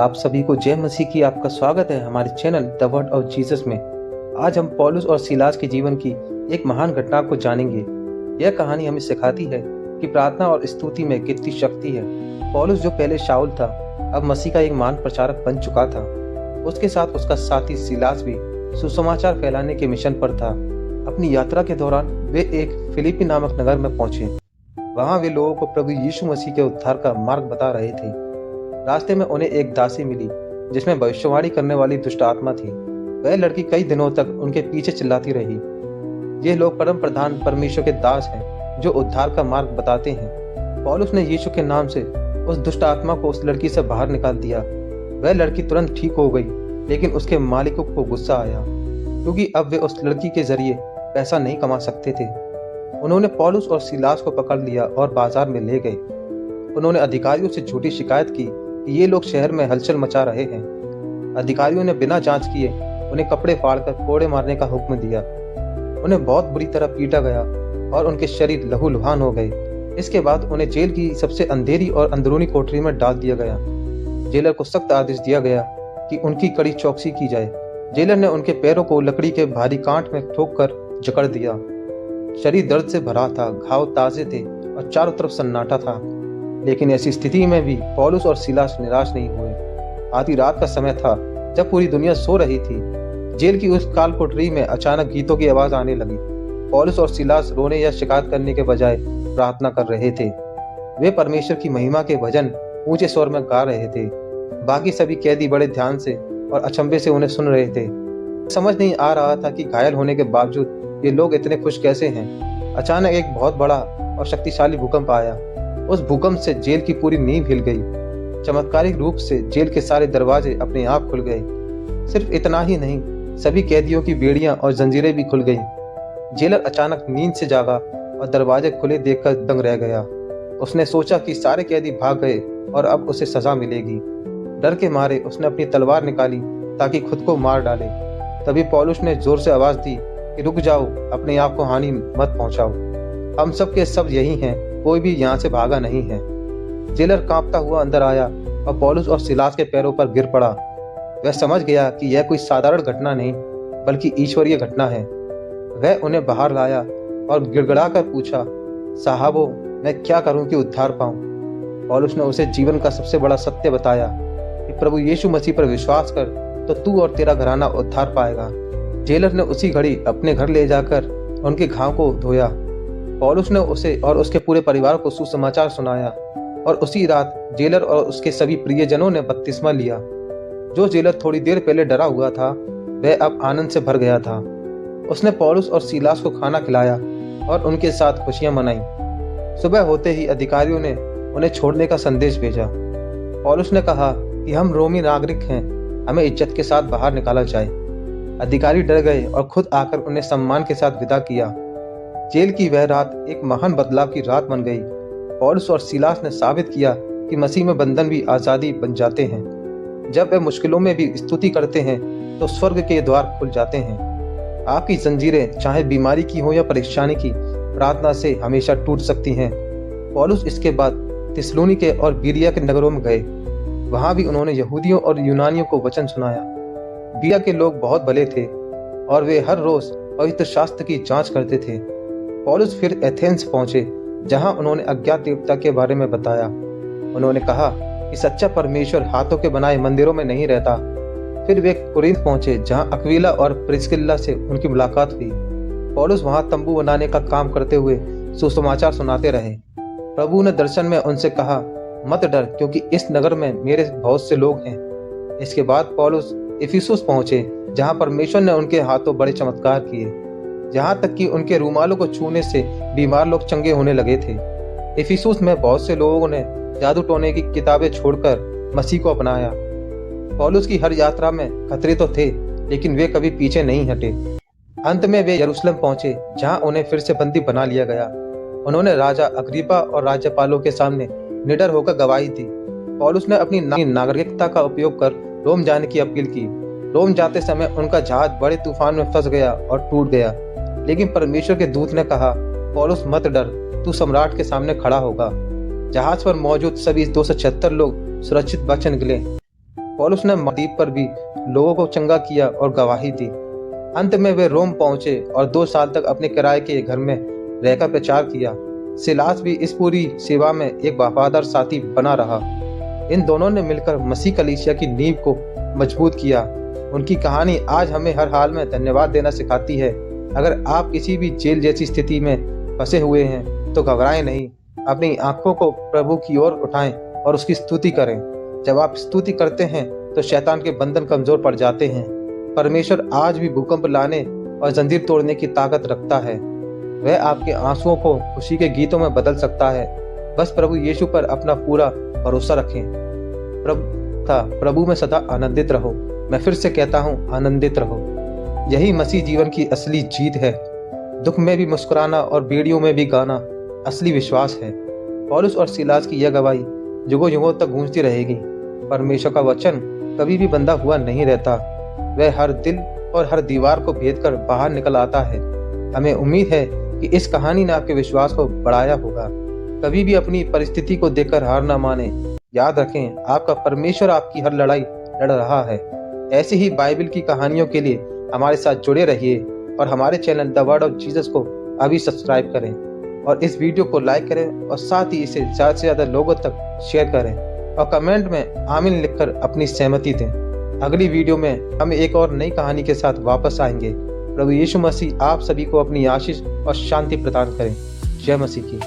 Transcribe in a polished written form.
आप सभी को जय मसीह की आपका स्वागत है हमारे channel the word of Jesus में। आज हम पौलुस और सीलास के जीवन की एक महान घटना को जानेंगे। यह कहानी हमें सिखाती है कि प्रार्थना और स्तुति में कितनी शक्ति है। पौलुस जो पहले शाऊल था, अब मसीह का एक महान प्रचारक बन चुका था। उसके साथ उसका साथी सीलास भी सुसमाचार फैलाने के मिशन पर था। अपनी यात्रा के दौरान वे एक फिलिपी नामक नगर में पहुंचे। वहां वे लोगों को प्रभु यीशु मसीह के उद्धार का मार्ग बता रहे थे। रास्ते में उन्हें एक दासी मिली जिसमें भविष्यवाणी करने वाली दुष्ट आत्मा थी। वह लड़की कई दिनों तक उनके पीछे चिल्लाती रही। ये लोग परम प्रधान परमेश्वर के दास हैं जो उद्धार का मार्ग बताते हैं। पौलुस ने यीशु के नाम से उस दुष्ट आत्मा को उस लड़की से बाहर निकाल दिया। वह लड़की तुरंत ठीक हो गई, लेकिन उसके मालिकों को गुस्सा आया क्योंकि अब वे उस लड़की के जरिए पैसा नहीं कमा सकते थे। उन्होंने पौलुस और सीलास को पकड़ लिया और बाजार में ले गए। उन्होंने अधिकारियों से झूठी शिकायत की कि ये लोग शहर में हलचल मचा रहे हैं। अधिकारियों ने बिना जांच किए उन्हें कपड़े फाड़कर कोड़े मारने का हुक्म दिया। उन्हें बहुत बुरी तरह पीटा गया और उनके शरीर लहूलुहान हो गए। इसके बाद उन्हें जेल की सबसे अंधेरी और अंदरूनी कोठरी में डाल दिया गया। जेलर को सख्त आदेश दिया गया कि उनकी कड़ी चौकसी की जाए। जेलर ने उनके पैरों को लकड़ी के भारी कांट में ठोक कर जकड़ दिया। शरीर दर्द से भरा था, घाव ताजे थे और चारों तरफ सन्नाटा था। लेकिन ऐसी स्थिति में भी पौलुस और सीलास निराश नहीं हुए। आधी रात का समय था जब पूरी दुनिया सो रही थी। जेल की उस काल कोठरी में अचानक गीतों की आवाज आने लगी। पौलुस और सीलास रोने या शिकायत करने के बजाय प्रार्थना कर रहे थे। वे परमेश्वर की महिमा के भजन ऊंचे स्वर में गा रहे थे। बाकी सभी कैदी बड़े ध्यान से और अचंभे से उन्हें सुन रहे थे। समझ नहीं आ रहा था कि घायल होने के बावजूद ये लोग इतने खुश कैसे हैं। अचानक एक बहुत बड़ा और शक्तिशाली भूकंप आया। उस भूकंप से जेल की पूरी नींव हिल गई। चमत्कारिक रूप से जेल के सारे दरवाजे अपने आप खुल गए। सिर्फ इतना ही नहीं, सभी कैदियों की बेड़ियां और जंजीरें भी खुल गईं। जेलर अचानक नींद से जागा और दरवाजे खुले देखकर दंग रह गया। उसने सोचा कि सारे कैदी भाग गए और अब उसे सजा मिलेगी। डर के मारे उसने अपनी तलवार निकाली ताकि खुद को मार डाले। तभी पौलुस ने जोर से आवाज दी कि रुक जाओ, अपने आप को हानि मत पहुंचाओ। हम सब के सब यही हैं, कोई भी यहाँ से भागा नहीं है। जेलर कांपता हुआ अंदर आया और पौलुस और सीलास के पैरों पर गिर पड़ा। वह समझ गया कि यह कोई साधारण घटना नहीं बल्कि ईश्वरीय घटना है। वह उन्हें बाहर लाया और गिड़गिड़ाकर पूछा, साहबो, मैं क्या करूं कि उद्धार पाऊं? पौलुस ने उसे जीवन का सबसे बड़ा सत्य बताया कि प्रभु यीशु मसीह पर विश्वास कर तो तू और तेरा घराना उद्धार पाएगा। जेलर ने उसी घड़ी अपने घर ले जाकर उनके घाव को धोया। पौलुस ने उसे और उसके पूरे परिवार को सुसमाचार सुनाया और उसी रात जेलर और उसके सभी प्रियजनों ने बपतिस्मा लिया। जो जेलर थोड़ी देर पहले डरा हुआ था, वह अब आनंद से भर गया था। उसने पौलुस और सीलास को खाना खिलाया और उनके साथ खुशियां मनाई। सुबह होते ही अधिकारियों ने उन्हें छोड़ने का संदेश भेजा। पौलुस ने कहा कि हम रोमी नागरिक हैं, हमें इज्जत के साथ बाहर निकाला जाए। अधिकारी डर गए और खुद आकर उन्हें सम्मान के साथ विदा किया। जेल की वह रात एक महान बदलाव की रात बन गई। पौलुस और सीलास ने साबित किया कि मसीह में बंधन भी आजादी बन जाते हैं। जब वे मुश्किलों में भी स्तुति करते हैं तो स्वर्ग के द्वार खुल जाते हैं। आपकी जंजीरें चाहे बीमारी की हो या परेशानी की, प्रार्थना से हमेशा टूट सकती हैं। पौलुस इसके बाद थिस्सलुनीके और बीरिया के नगरों में गए। वहां भी उन्होंने यहूदियों और यूनानियों को वचन सुनाया। बीरिया के लोग बहुत भले थे और वे हर रोज पवित्र शास्त्र की जांच करते थे। पौलुस फिर एथेंस पहुंचे, जहां उन्होंने अज्ञात देवता के बारे में बताया। उन्होंने कहा कि सच्चा परमेश्वर हाथों के बनाए मंदिरों में नहीं रहता। फिर वे कुरिन्थ पहुंचे, जहां अक्विला और प्रिस्किल्ला से उनकी मुलाकात हुई। पौलुस वहां तंबू बनाने का काम करते हुए सुसमाचार सुनाते रहे। प्रभु ने दर्शन में उनसे कहा, मत डर, क्योंकि इस नगर में मेरे बहुत से लोग हैं। इसके बाद पौलुस इफिसुस पहुंचे, जहां परमेश्वर ने उनके हाथों बड़े चमत्कार किए। यहाँ तक कि उनके रूमालों को छूने से बीमार लोग चंगे होने लगे थे। इफिसुस में बहुत से लोगों ने जादू टोने की किताबें छोड़कर मसीह को अपनाया। पौलुस की हर यात्रा में खतरे तो थे, लेकिन वे कभी पीछे नहीं हटे। अंत में वे यरूशलेम पहुंचे, जहां उन्हें फिर से बंदी बना लिया गया। उन्होंने राजा अग्रिप्पा और राज्यपालों के सामने निडर होकर गवाही दी। पौलुस ने अपनी नागरिकता का उपयोग कर रोम जाने की अपील की। रोम जाते समय उनका जहाज बड़े तूफान में फंस गया और टूट गया, लेकिन परमेश्वर के दूत ने कहा, पौलुस मत डर, तू सम्राट के सामने खड़ा होगा। जहाज पर मौजूद सभी 276 लोग सुरक्षित बच निकले। पौलुस ने द्वीप पर भी लोगों को चंगा किया और गवाही दी। अंत में वे रोम पहुंचे और 2 साल तक अपने किराए के घर में रहकर प्रचार किया। सिलास भी इस पूरी सेवा में एक वफादार साथी बना रहा। इन दोनों ने मिलकर मसीह कलीसिया की नींव को मजबूत किया। उनकी कहानी आज हमें हर हाल में धन्यवाद देना सिखाती है। अगर आप किसी भी जेल जैसी स्थिति में फंसे हुए हैं तो घबराएं नहीं, अपनी आंखों को प्रभु की ओर उठाएं और उसकी स्तुति करें। जब आप स्तुति करते हैं तो शैतान के बंधन कमजोर पड़ जाते हैं। परमेश्वर आज भी भूकंप लाने और जंजीर तोड़ने की ताकत रखता है। वह आपके आंसुओं को खुशी के गीतों में बदल सकता है। बस प्रभु यीशु पर अपना पूरा भरोसा रखें। प्रभु में सदा आनंदित रहो। मैं फिर से कहता हूँ, आनंदित रहो। यही मसीह जीवन की असली जीत है। दुख में भी मुस्कुराना और बेड़ियों में भी गाना असली विश्वास है। पौलुस और सीलास की यह गवाही युगों युगों तक गूंजती रहेगी। परमेश्वर का वचन कभी भी बंधा हुआ नहीं रहता। वह हर दिल और हर दीवार को भेदकर बाहर निकल आता है। हमें उम्मीद है कि इस कहानी ने आपके विश्वास को बढ़ाया होगा। कभी भी अपनी परिस्थिति को देखकर हार न माने। याद रखें, आपका परमेश्वर आपकी हर लड़ाई लड़ रहा है। ऐसी ही बाइबल की कहानियों के लिए हमारे साथ जुड़े रहिए और हमारे channel the word of Jesus को अभी सब्सक्राइब करें और इस वीडियो को लाइक करें और साथ ही इसे ज़्यादा से ज़्यादा लोगों तक शेयर करें और कमेंट में आमीन लिखकर अपनी सहमति दें। अगली वीडियो में हम एक और नई कहानी के साथ वापस आएंगे। प्रभु यीशु मसीह आप सभी को अपनी आशीष और शांति प्रदान करें। जय मसीह की।